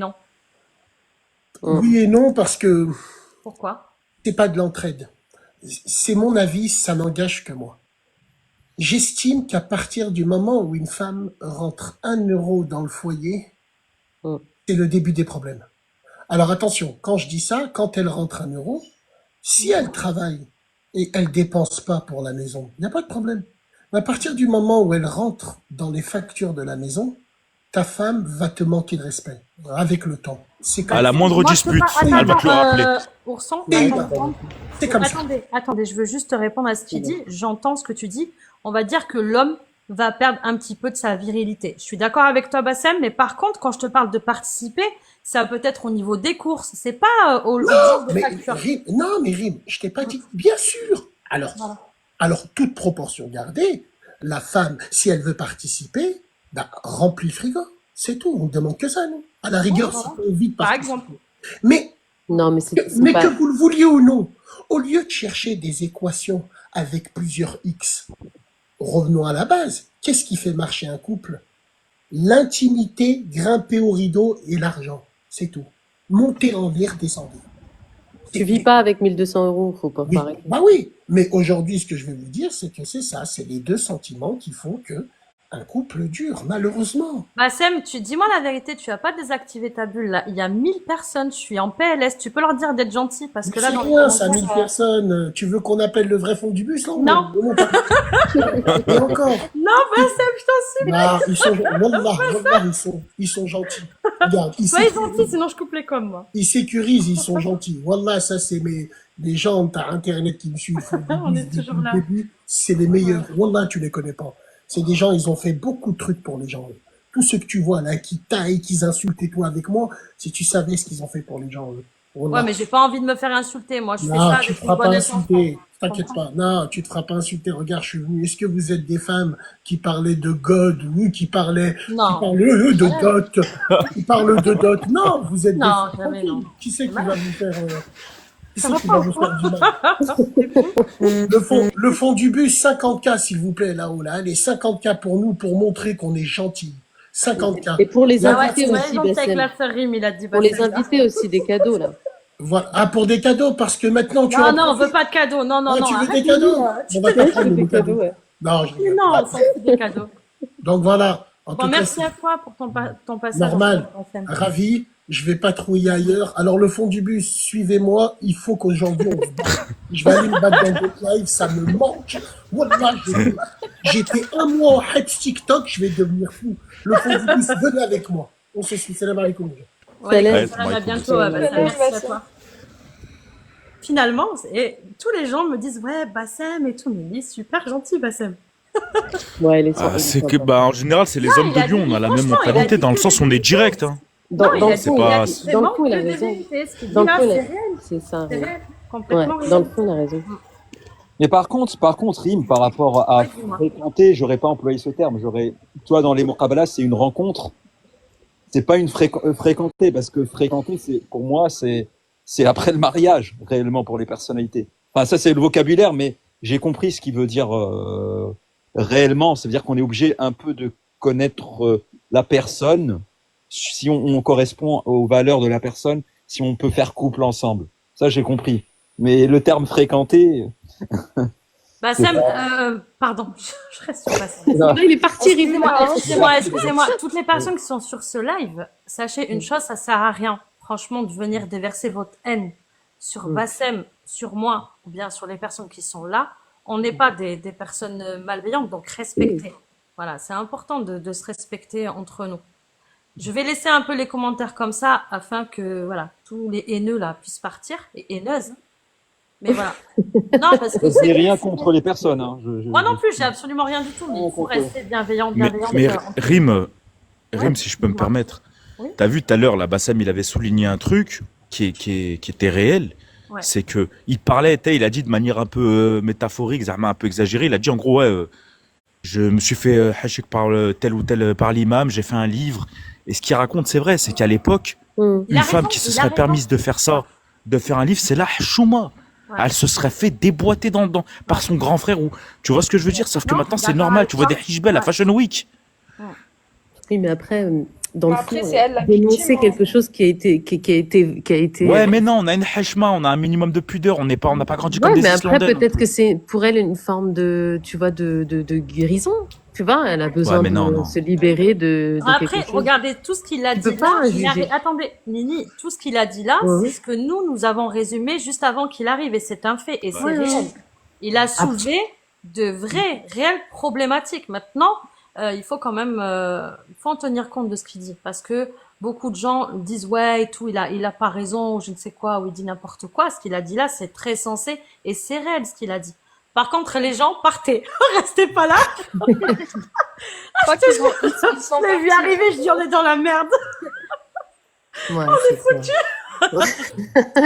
non. Oui et non, parce que Pourquoi? c'est pas de l'entraide. C'est mon avis, ça n'engage que moi. J'estime qu'à partir du moment où une femme rentre 1 euro dans le foyer, Mm. c'est le début des problèmes. Alors attention, quand je dis ça, quand elle rentre 1 euro, si elle travaille et elle dépense pas pour la maison, il n'y a pas de problème. Mais à partir du moment où elle rentre dans les factures de la maison, ta femme va te manquer de respect avec le temps. C'est Bah, comme À la ça. moindre moi, je peux dispute, pas. elle va te le rappeler. Ourson, Et attends. c'est comme ça. Attendez, je veux juste te répondre à ce qu'il dit. J'entends ce que tu dis. On va dire que l'homme va perdre un petit peu de sa virilité. Je suis d'accord avec toi, Bassem, mais par contre, quand je te parle de participer, ça peut être au niveau des courses. C'est pas au jour de Mais facture. Rim, je t'ai pas dit. Bien sûr. Voilà. Alors, toute proportion gardée, la femme, si elle veut participer, bah, remplit le frigo. C'est tout. On ne demande que ça, nous. À la rigueur, voilà. si on vite Par participer. exemple. Mais, Non, mais c'est mais pas. que vous le vouliez ou non, au lieu de chercher des équations avec plusieurs X, revenons à la base. Qu'est-ce qui fait marcher un couple? L'intimité, grimper au rideau et l'argent. C'est tout. Monter en l'air, descendre. Tu vis pas avec 1200 euros, faut pas Oui, arrêter. bah oui. Mais aujourd'hui, ce que je vais vous dire, c'est que c'est ça. C'est les deux sentiments qui font que un couple dure, malheureusement. Bassem, dis-moi la vérité, tu as pas désactivé ta bulle là. Il y a 1000 personnes, je suis en PLS. Tu peux leur dire d'être gentil parce Mais que là, c'est dans les rien, ça, 1000 commentaires, personnes. Tu veux qu'on appelle le vrai fond du bus, là? Non. Et encore. Non, Bassem, je t'en supplie. Bah, wallah, ils sont gentils. Regarde, Soyez gentil, sinon je coupe les coms, moi. ils sécurisent, ils sont gentils. Wallah, ça, c'est les gens de Internet qui me suivent On est depuis toujours le là. début. C'est les meilleurs. Wallah, tu les connais pas. C'est des gens, ils ont fait beaucoup de trucs pour les gens. Tous ceux que tu vois là, qui taillent, qui insultent et tout avec moi, si tu savais ce qu'ils ont fait pour les gens. Wallah. Ouais, mais j'ai pas envie de me faire insulter, moi. Je fais Non, ça tu avec te une feras pas bonne insulter. intention. T'inquiète pas. Non, tu te feras pas insulter. Regarde, je suis venu. Est-ce que vous êtes des femmes qui parlaient de God ou qui parlaient Non. de dot, qui parlent de dot? Non, vous êtes des Non, femmes jamais, non. tranquilles. Qui c'est qui va vous faire, qui Ça c'est va qui pas va vous faire du mal? Le fond du bus, 50K, s'il vous plaît, là-haut, là. Allez, 50K pour nous, pour montrer qu'on est gentil. 50K. Et pour les Ah ouais, invités tu aussi, gentil avec Bassem. la sœur Rim, il a dit Pour les Bassem, là. invités aussi, des cadeaux, là. Voilà. Ah, pour des cadeaux, parce que maintenant, tu Non, en non, on profites. veut pas de cadeaux. Non, non, Ah, non. tu veux arrête des de cadeaux? dire, On va t'apprendre Des les cadeaux, cadeaux. ouais. Non, je Mais rigole. non, on s'en fout des cadeaux. Donc voilà. En Bon, tout cas, merci à toi pour ton passage. normal. Bassem. Ravi. Je vais patrouiller ailleurs. Alors, le fond du bus, suivez-moi. Il faut qu'aujourd'hui, on se batte. Je vais aller me battre dans d'autres lives. Ça me manque. Wallah, j'étais un mois en hype TikTok. Je vais devenir fou. Le fond du bus, venez avec moi. On se suit. Salam alaikum. Ouais, Salam. salam, à bientôt, Salam. Bassem. Salam, Merci à Bassem. toi. Finalement, tous les gens me disent ouais, Bassem et tout, mais il est super gentil, Bassem. Ouais, les Ah, sorties, c'est que, sympa. bah, en général, c'est les Non, hommes il a de Lyon, dit- on a la même franchement, il a mentalité, dit dans le que sens où on est direct. Hein. Dans, Non, dans il le a dit, c'est fond, il pas- a dit, c'est dans le manque fond, il a de raison. vérité. Ce qu'il dit Dans le là, fond, il c'est a- réel. c'est ça. C'est Ouais. réel. Complètement Ouais, réel. dans le fond, il a raison. Mais par contre, Rim, par rapport à Ouais, dis-moi. fréquenter, j'aurais pas employé ce terme. Toi, dans les Muqabalas, c'est une rencontre. C'est pas une fréquenter, parce que fréquenter, pour moi, c'est après le mariage, réellement, pour les personnalités. Enfin, ça, c'est le vocabulaire, mais j'ai compris ce qu'il veut dire réellement. Ça veut dire qu'on est obligé un peu de connaître la personne, si on correspond aux valeurs de la personne, si on peut faire couple ensemble. Ça, j'ai compris. Mais le terme fréquenter, Bassem, pardon, je reste sur Bassem. Non, il est parti, Rim. Excusez-moi. Toutes les personnes qui sont sur ce live, sachez une chose, ça sert à rien. Franchement, de venir déverser votre haine sur Bassem, sur moi, ou bien sur les personnes qui sont là. On n'est pas des personnes malveillantes, donc respectez. Voilà, c'est important de se respecter entre nous. Je vais laisser un peu les commentaires comme ça, afin que, voilà, tous les haineux, là, puissent partir, et haineuses. Mais voilà. Non, parce que je n'ai rien contre les personnes. Hein. Moi non plus, j'ai absolument rien du tout, mais il faut rester bienveillant, Mais, bienveillant. mais entre- Rim, Ouais, si je peux me dis-moi. permettre, Oui. t'as vu tout à l'heure, là, Bassam, il avait souligné un truc qui était réel. Ouais. C'est que il parlait, il a dit de manière un peu métaphorique, un peu exagérée. Il a dit en gros, ouais, je me suis fait hachik par tel ou tel par l'imam, j'ai fait un livre. Et ce qu'il raconte, c'est vrai, c'est qu'à l'époque, Mm. Il a une femme raison, qui se il a serait raison. permise de faire ça, de faire un livre, c'est la chouma. Ouais. Elle se serait fait déboîter par son grand frère. Ou tu vois ce que je veux dire? Sauf que Non, maintenant, c'est d'accord normal. avec Tu vois toi. des hijbels à Ouais. Fashion Week. Oui, mais après, dans Mais le après, fond, c'est elle la dénoncer victime, hein. quelque chose qui a été. Ouais, mais non, on a une heshma, on a un minimum de pudeur, on n'a pas grandi comme Ouais, des mais après, Islandais. peut-être que c'est pour elle une forme de, tu vois, de guérison. Tu vois, elle a besoin mais de non. se libérer de Après, quelque chose. regardez tout ce qu'il a Tu dit peux pas là. juger. Attendez, Nini, tout ce qu'il a dit là, Ouais. c'est ce que nous avons résumé juste avant qu'il arrive, et c'est un fait, et c'est Ouais, ouais. réel. Il a soulevé de vraies, réelles problématiques. Maintenant, il faut quand même, il faut en tenir compte de ce qu'il dit, parce que beaucoup de gens disent ouais et tout, il a pas raison, ou je ne sais quoi, ou il dit n'importe quoi. Ce qu'il a dit là, c'est très sensé et c'est réel ce qu'il a dit. Par contre, les gens, partez, restez pas là. Je crois qu'ils ont- ils sont Je l'ai vu partis. arriver, je dis on est dans la merde. Ouais,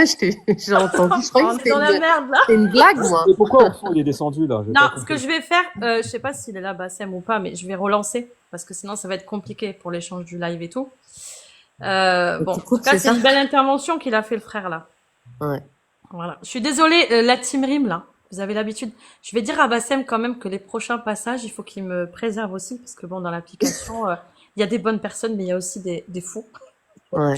c'est J'ai entendu, je On crois que est c'était dans la merde là. une blague, moi. Et pourquoi au fond il est descendu là? J'ai Non, pas ce compris. que je vais faire, je sais pas s'il est là, Bassem ou pas, mais je vais relancer parce que sinon ça va être compliqué pour l'échange du live et tout. Bon, en Écoute, tout cas, c'est c'est ça. une belle intervention qu'il a fait le frère là. Ouais. Voilà. Je suis désolée, la team Rim là. Vous avez l'habitude. Je vais dire à Bassem quand même que les prochains passages, il faut qu'il me préserve aussi parce que bon, dans l'application, il y a des bonnes personnes, mais il y a aussi des fous. Ouais.